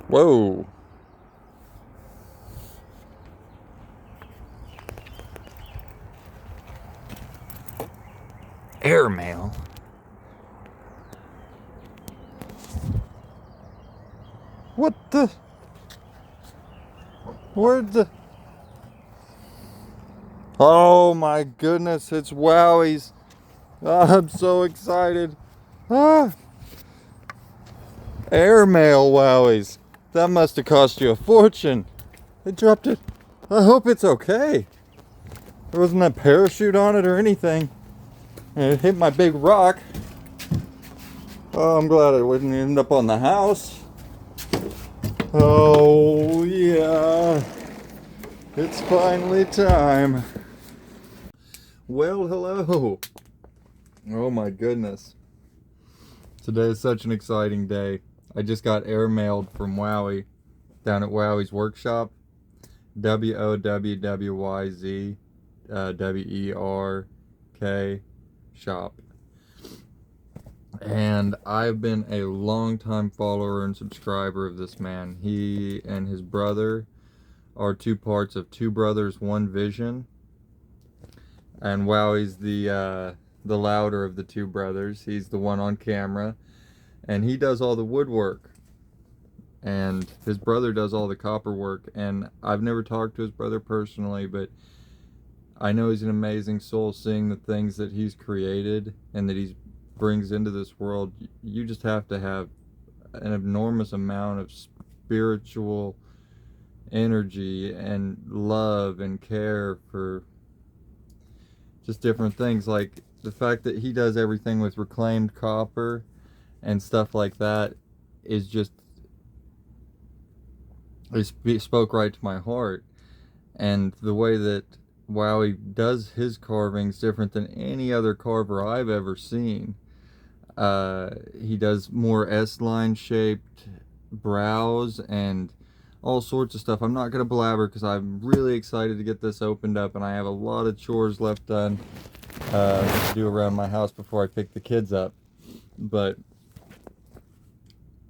Whoa. Airmail. What the? Where'd the... Oh my goodness, it's Wowies. I'm so excited. Ah, airmail Wowies. That must have cost you a fortune. They dropped it. I hope it's okay. There wasn't a parachute on it or anything. And it hit my big rock. Oh, I'm glad it wouldn't end up on the house. Oh, yeah. It's finally time. Well, hello. Oh my goodness. Today is such an exciting day. I just got airmailed from Wowie down at Wowie's workshop. WOWWYZ WERK shop. And I've been a long-time follower and subscriber of this man. He and his brother are two parts of Two Brothers, One Vision. And Wowie's the louder of the two brothers. He's the one on camera. And he does all the woodwork. And his brother does all the copper work. And I've never talked to his brother personally, but I know he's an amazing soul, seeing the things that he's created and that he brings into this world. You just have to have an enormous amount of spiritual energy and love and care for just different things. Like the fact that he does everything with reclaimed copper and stuff like that is just, it spoke right to my heart. And the way that Wowie does his carvings different than any other carver I've ever seen. He does more S-line shaped brows and all sorts of stuff. I'm not going to blabber because I'm really excited to get this opened up, and I have a lot of chores left done to do around my house before I pick the kids up. But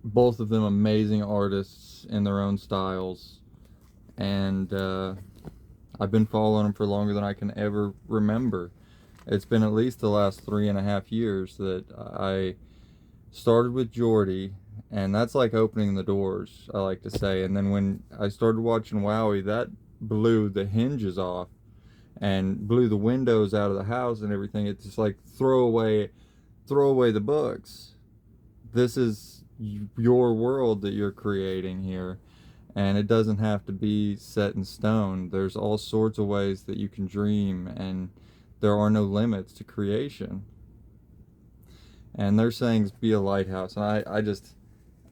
both of them amazing artists in their own styles, and I've been following them for longer than I can ever remember. It's been at least the last 3.5 years that I started with Jordy, and that's like opening the doors, I like to say. And then when I started watching Wowie, that blew the hinges off and blew the windows out of the house and everything. It's just like throw away the books. This is your world that you're creating here, and it doesn't have to be set in stone. There's all sorts of ways that you can dream, and there are no limits to creation. And they're saying be a lighthouse. And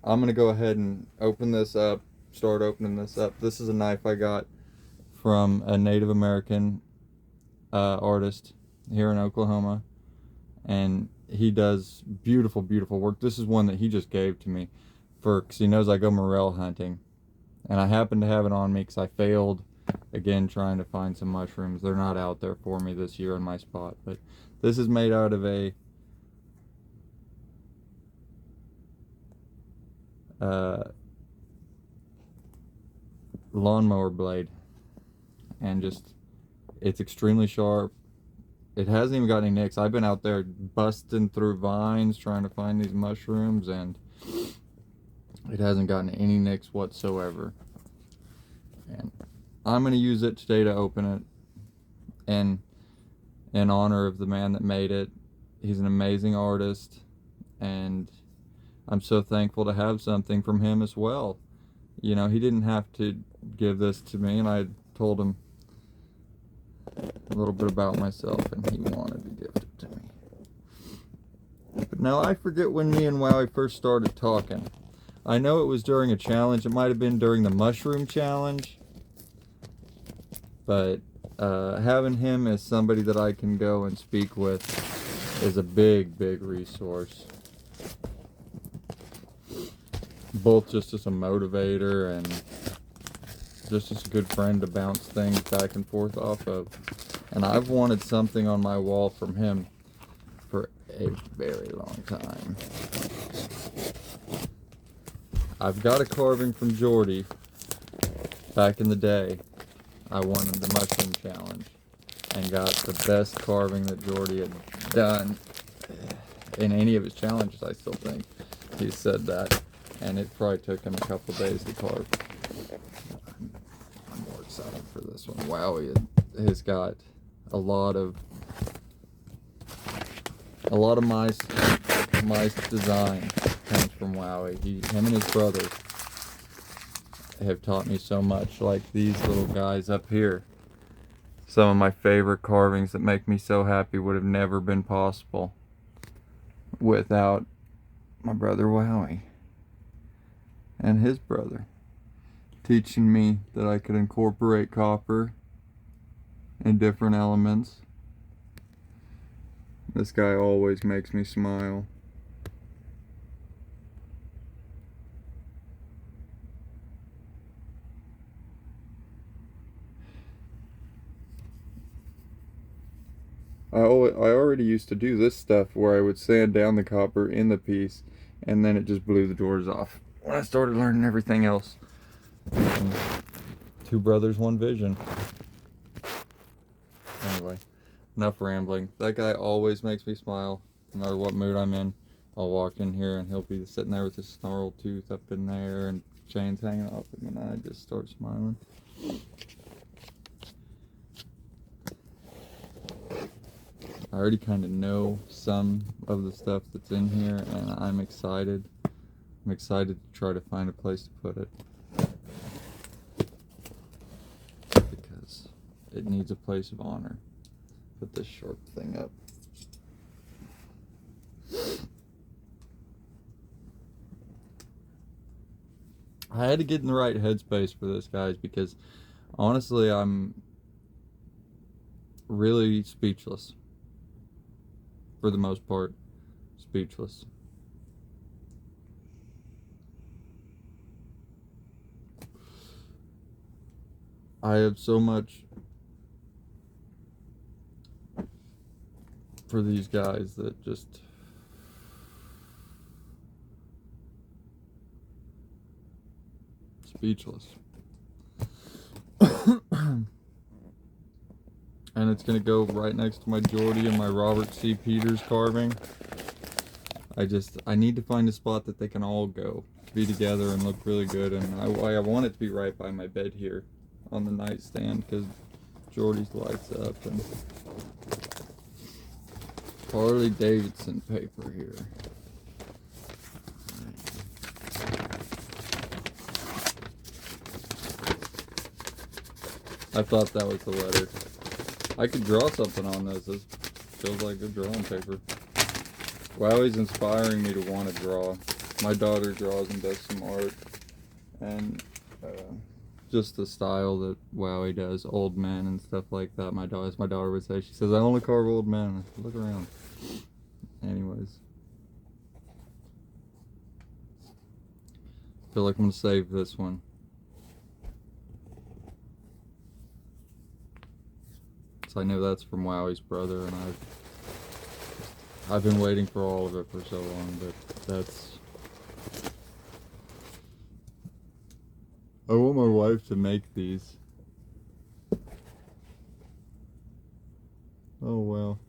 I'm going to go ahead and open this up, start opening this up. This is a knife I got from a Native American artist here in Oklahoma. And he does beautiful, beautiful work. This is one that he just gave to me because he knows I go morel hunting. And I happen to have it on me because I failed again trying to find some mushrooms. They're not out there for me this year in my spot. But this is made out of a lawnmower blade, and just, it's extremely sharp. It hasn't even got any nicks. I've been out there busting through vines trying to find these mushrooms, and it hasn't gotten any nicks whatsoever. And I'm going to use it today to open it, and in honor of the man that made it. He's an amazing artist, and I'm so thankful to have something from him as well. You know, he didn't have to give this to me, and I told him a little bit about myself, and he wanted to gift it to me. But now I forget when me and Wowie first started talking. I know it was during a challenge. It might have been during the mushroom challenge. But having him as somebody that I can go and speak with is a big, big resource. Both just as a motivator and just as a good friend to bounce things back and forth off of. And I've wanted something on my wall from him for a very long time. I've got a carving from Jordy back in the day. I won the mushroom challenge and got the best carving that Jordy had done in any of his challenges. I still think he said that, and it probably took him a couple days to carve. I'm more excited for this one. Wow, he has got a lot of my design comes from Wowie. Him and his brother have taught me so much. Like these little guys up here, some of my favorite carvings that make me so happy would have never been possible without my brother Wowie and his brother teaching me that I could incorporate copper in different elements. This guy always makes me smile. I already used to do this stuff where I would sand down the copper in the piece and then it just blew the doors off when I started learning everything else. And two brothers, one vision. Anyway, enough rambling. That guy always makes me smile no matter what mood I'm in. I'll walk in here and he'll be sitting there with his snarl tooth up in there and chains hanging off him, and I just start smiling. I already kind of know some of the stuff that's in here, and I'm excited. I'm excited to try to find a place to put it, because it needs a place of honor. Put this sharp thing up. I had to get in the right headspace for this, guys, because honestly, I'm really speechless. For the most part, speechless. I have so much for these guys that just speechless. And it's gonna go right next to my Jordy and my Robert C. Peters carving. I need to find a spot that they can all go, be together and look really good. And I want it to be right by my bed here on the nightstand, because Jordy's lights up. And Harley Davidson paper here. I thought that was the letter. I could draw something on this. This feels like good drawing paper. Wowie's inspiring me to want to draw. My daughter draws and does some art. And just the style that Wowie does, old men and stuff like that. As my daughter would say, she says, I only carve old men. I said, look around. Anyways. I feel like I'm going to save this one. I know that's from Wowie's brother, and I've been waiting for all of it for so long, but that's... I want my wife to make these. Oh well.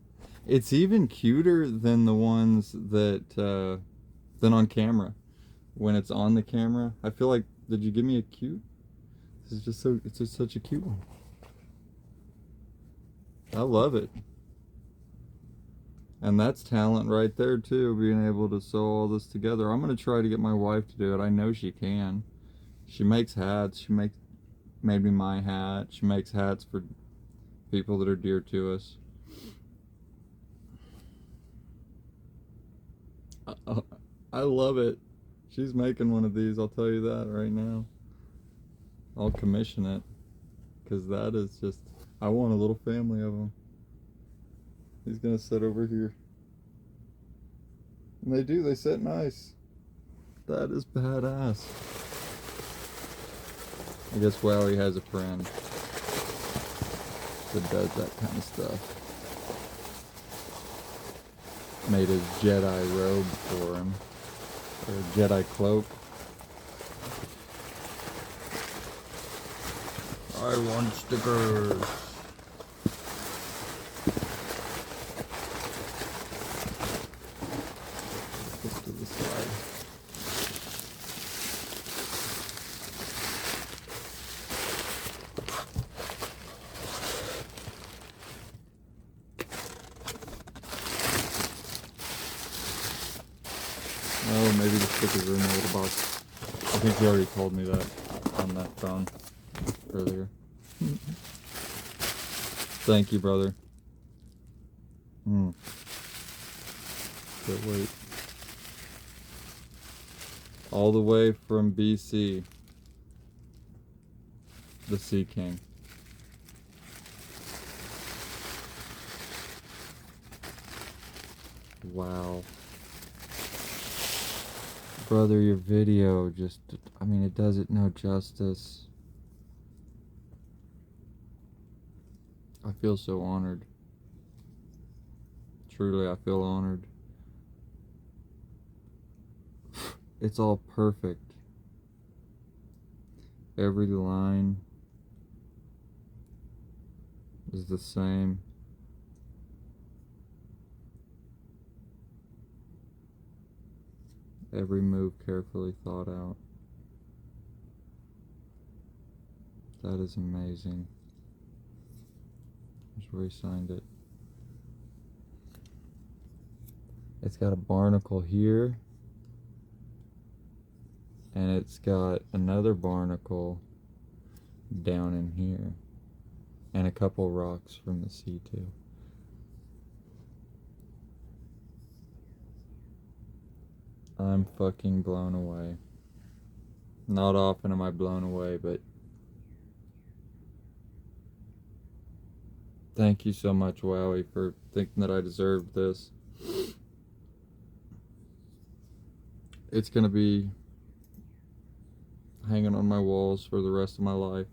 It's even cuter than the ones that than on camera. When it's on the camera, I feel like, did you give me a cute? This is just so, it's just such a cute one. I love it. And that's talent right there too, being able to sew all this together. I'm going to try to get my wife to do it. I know she can. She makes hats. She made me my hat. She makes hats for people that are dear to us. I love it. She's making one of these, I'll tell you that right now. I'll commission it, because that is just... I want a little family of them. He's gonna sit over here. And they do, they sit nice. That is badass. I guess Wowie has a friend that does that kind of stuff. Made his Jedi robe for him. Or a Jedi cloak. I want stickers. Put to the side. Oh, maybe the stickers are in the little box. I think you already told me that on that phone earlier. Thank you, brother. Can't wait. All the way from BC, the Sea King. Wow. Brother, your video just, I mean, it does it no justice. I feel so honored. Truly, I feel honored. It's all perfect. Every line is the same. Every move carefully thought out. That is amazing. Here's where he signed it. It's got a barnacle here, and it's got another barnacle down in here, and a couple rocks from the sea too. I'm fucking blown away. Not often am I blown away, but thank you so much, Wowie, for thinking that I deserved this. It's gonna be hanging on my walls for the rest of my life.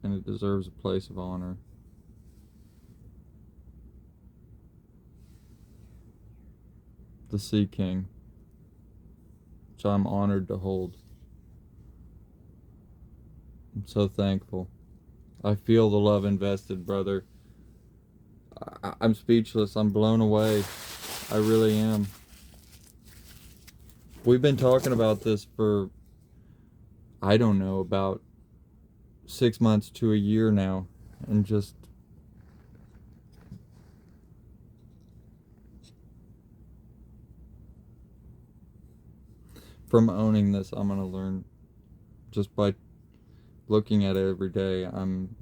And it deserves a place of honor. The Sea King, which I'm honored to hold. I'm so thankful. I feel the love invested, brother. I'm speechless. I'm blown away. I really am. We've been talking about this for, I don't know, about 6 months to a year now. And just, from owning this, I'm going to learn just by looking at it every day. I'm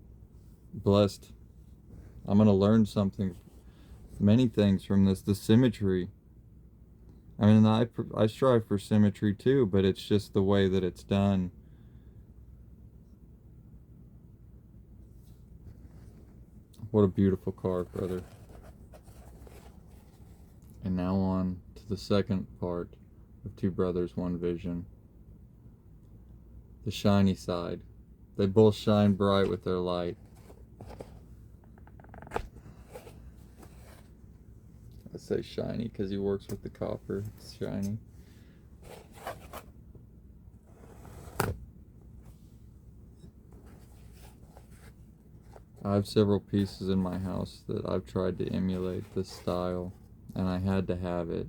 blessed. I'm going to learn something, many things from this. The symmetry. I mean, I strive for symmetry too, but it's just the way that it's done. What a beautiful carve, brother. And now on to the second part of Two Brothers, One Vision. The shiny side. They both shine bright with their light. I say shiny because he works with the copper. It's shiny. I have several pieces in my house that I've tried to emulate this style, and I had to have it.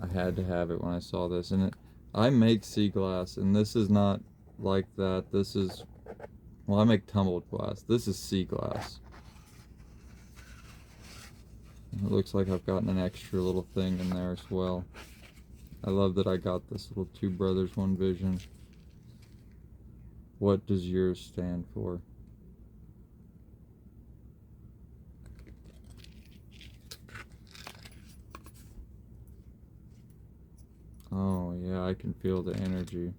I had to have it when I saw this. And I make sea glass, and this is not like that. This is, well, I make tumbled glass. This is sea glass. It looks like I've gotten an extra little thing in there as well. I love that I got this little Two Brothers, One Vision. What does yours stand for? Oh, yeah, I can feel the energy.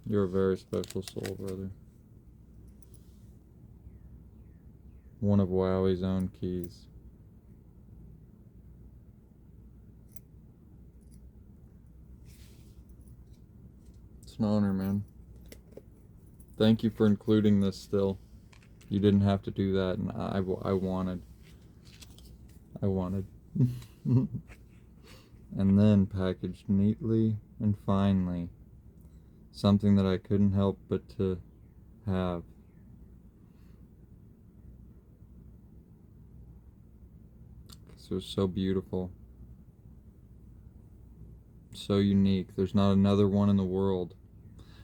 You're a very special soul, brother. One of Wowie's own keys. It's an honor, man. Thank you for including this still. You didn't have to do that, and I wanted. I wanted. And then packaged neatly and finely, something that I couldn't help but to have. So it was so beautiful, so unique. There's not another one in the world.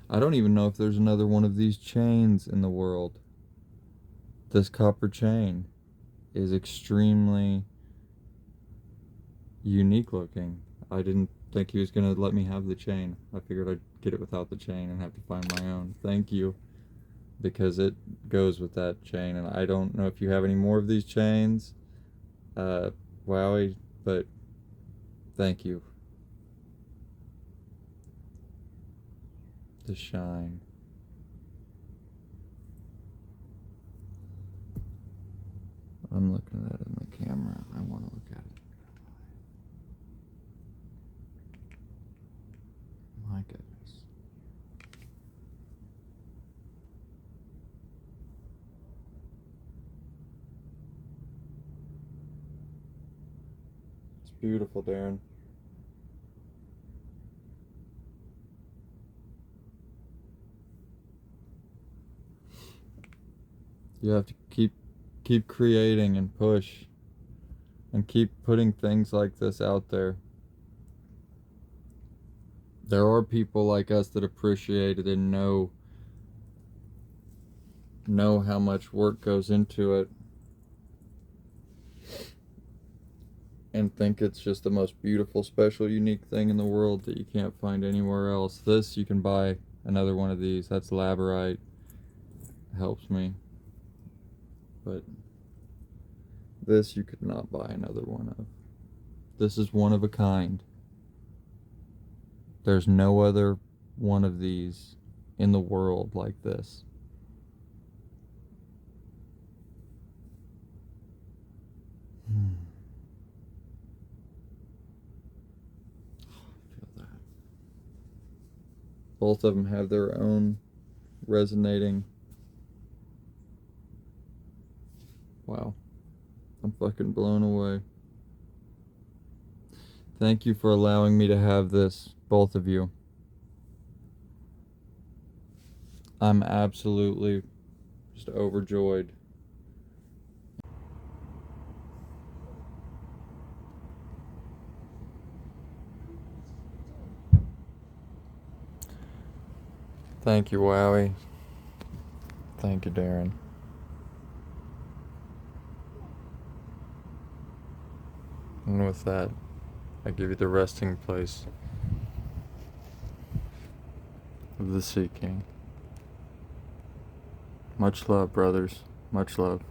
I don't even know if there's another one of these chains in the world. This copper chain is extremely unique looking. I didn't think he was going to let me have the chain. I figured I'd get it without the chain and have to find my own. Thank you, because it goes with that chain. And I don't know if you have any more of these chains, Wowie, but thank you. The shine. I'm looking at it in the camera. I want to look at it. My goodness. It's beautiful, Darren. You have to keep creating and push and keep putting things like this out there. There are people like us that appreciate it and know how much work goes into it and think it's just the most beautiful, special, unique thing in the world that you can't find anywhere else. This, you can buy another one of these. That's labradorite. It helps me. But this you could not buy another one of. This is one of a kind. There's no other one of these in the world like this. Feel that. Both of them have their own resonating. Wow. I'm fucking blown away. Thank you for allowing me to have this, both of you. I'm absolutely just overjoyed. Thank you, Wowie. Thank you, Darren. And with that, I give you the resting place of the Sea King. Much love, brothers. Much love.